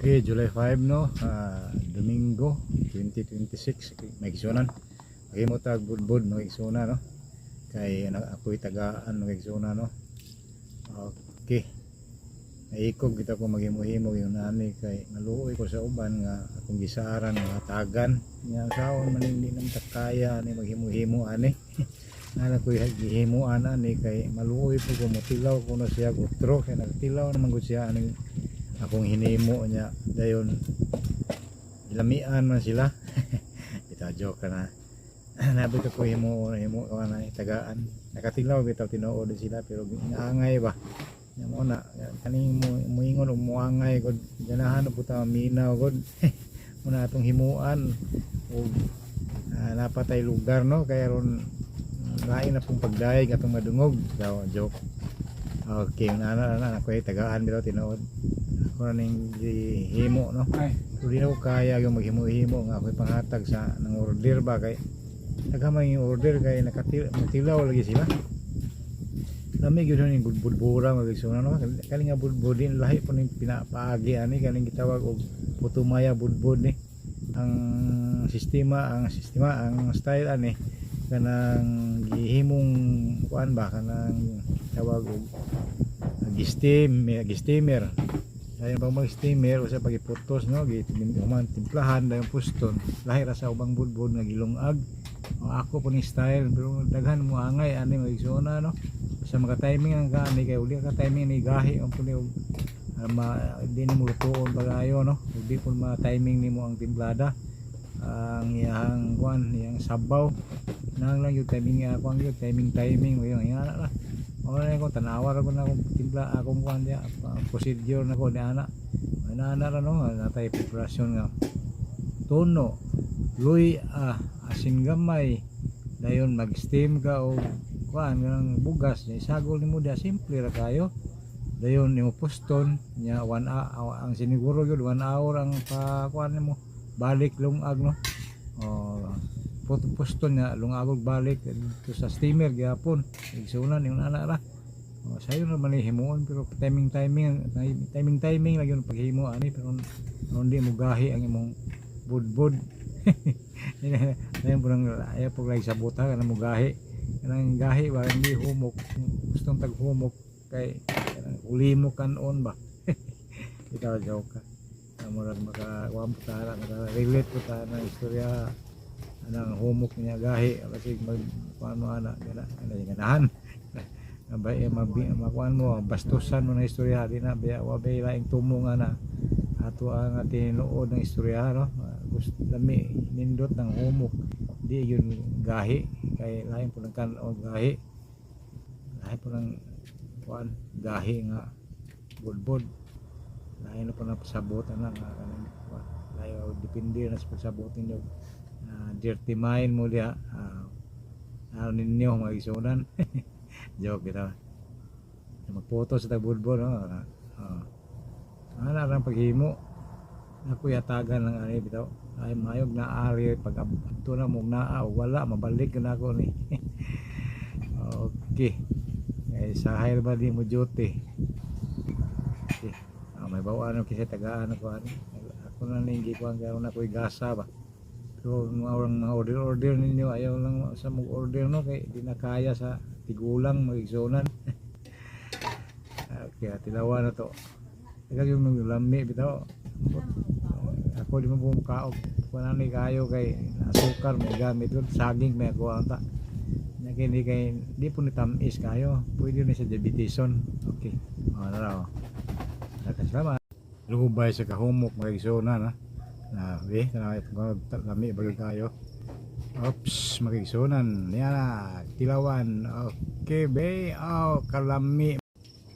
Okay, July 5 no, Domingo 2026 magigsunan. Mahimo tag budbud magigsunan no. Kay ako'y tagaan magigsunan no. Okay. Naikog kita ko maghimo-himo yung nani kay naluoy ko sa uban nga akong gisaran nga tagan. Nya saon man hindi nang takaya ni maghimo-himo ani. Nana ko gihimuan ani kay maluoy po ko motilaw ko na siya utro kay nagtilaw naman gud siya ani akong hinimo niya dayon ilamian man sila. Kita joke na. Nabi ko himo ko na tagaan. Nakatilaw bitaw tinuod din sila pero naangay ba. Nya mo na kaning muingon umuangay gud ganahan po ta minaw gud. Muna atong himuan og napatay lugar no kay ron lain na pong pagdayeg atong madungog daw joke. Okay, na ako ay tagaan bitaw tinuod. Ako na ning himo no. So di na ko kaya yung maghimo-himo nga ako'y panghatag sa nang order ba kay naghamay yung order kay nakatilaw lagi sila. Lamig yun yung budbura magsuna no. Kani nga budbud din lahi po ning pinapaagi ani kaning gitawag og putumaya budbud ni. Ang sistema ang style ani kanang gihimong kuan ba kanang tawag og steamer. Ayon pag mag-steamer o sa pagiputos no, human timplahan dayon puston. Lahi ra sa ubang budbud nga gilungag. O ako po ni style pero daghan mo angay ani magsuna no. Sa mga timing ang gani kay uli ka timing ni gahi ang puli og di ni mo lutuon pagayo no. Udi pun ma timing nimo ang timplada. Ang iyang kuan, iyang sabaw. Nang lang yung timing ako ang yung timing mo yung ana ra. Oray ko tanawa ra ko na akong timpla akong kuan dia procedure na ko ni ana ra no natay preparasyon nga tono luy asin gamay dayon mag-steam ka o kuan ng bugas ni sagol nimo dia simple ra kayo dayon nimo puston nya 1 hour ang siniguro gyud 1 hour ang pa kuan nimo balik lungag no puston niya lungagog balik to sa steamer gyapon igsunan yung ana ra sayo na man himuon pero timing lang yung paghimo ani pero hindi mo gahi ang imong budbud. Dayon purang ayaw po lagi sa buta kana mo gahi kanang gahi ba hindi humok gustong taghumok kay ulimo kanon ba. Ikaw joke ka murag makakuan po ta relate po ta na istorya anang humok niya gahi kasi magkuan mo ana ganahan abay makuan mo bastusan mo na istorya di na wabay laing tumong ana ato ang tinuod ng istorya no gusto lami nindot ng humok di yun gahi kay lain po ng kanon gahi lain po ng kuan gahi nga budbud lain po na pasabot ana nga lain depende na sa pasabotin niyo dirty mind mo dia ano ninyo mga isunan. Joke kita magpoto sa tagbudbud no? Ano lang paghimo ako yatagan ng ani bitaw ay mayog na ari pag abto na mo naa wala mabalik na ako ni. Okay ay sahil ba di mo duty okay. May bawaan ako kasi tagaan ako ani ako na ningi ko ang gawon ako'y gasa ba. So mga order ninyo ayaw lang sa mag-order no kay di na kaya sa tigulang magigsunan. Okay, tilawan na to. Ikaw yung lami bitaw. Ako di mo bumukaog. Kunan ni kayo kay asukar may gamit ko saging may kuha ta. Nakini kay di po ni tamis kayo. Pwede ni sa diabeteson. Okay. Ano raw. Salamat. Lubay sa kahumok magigsunan ha. Lami bagay kayo. Oops, magigsunan yan na tilawan. Okay be kalami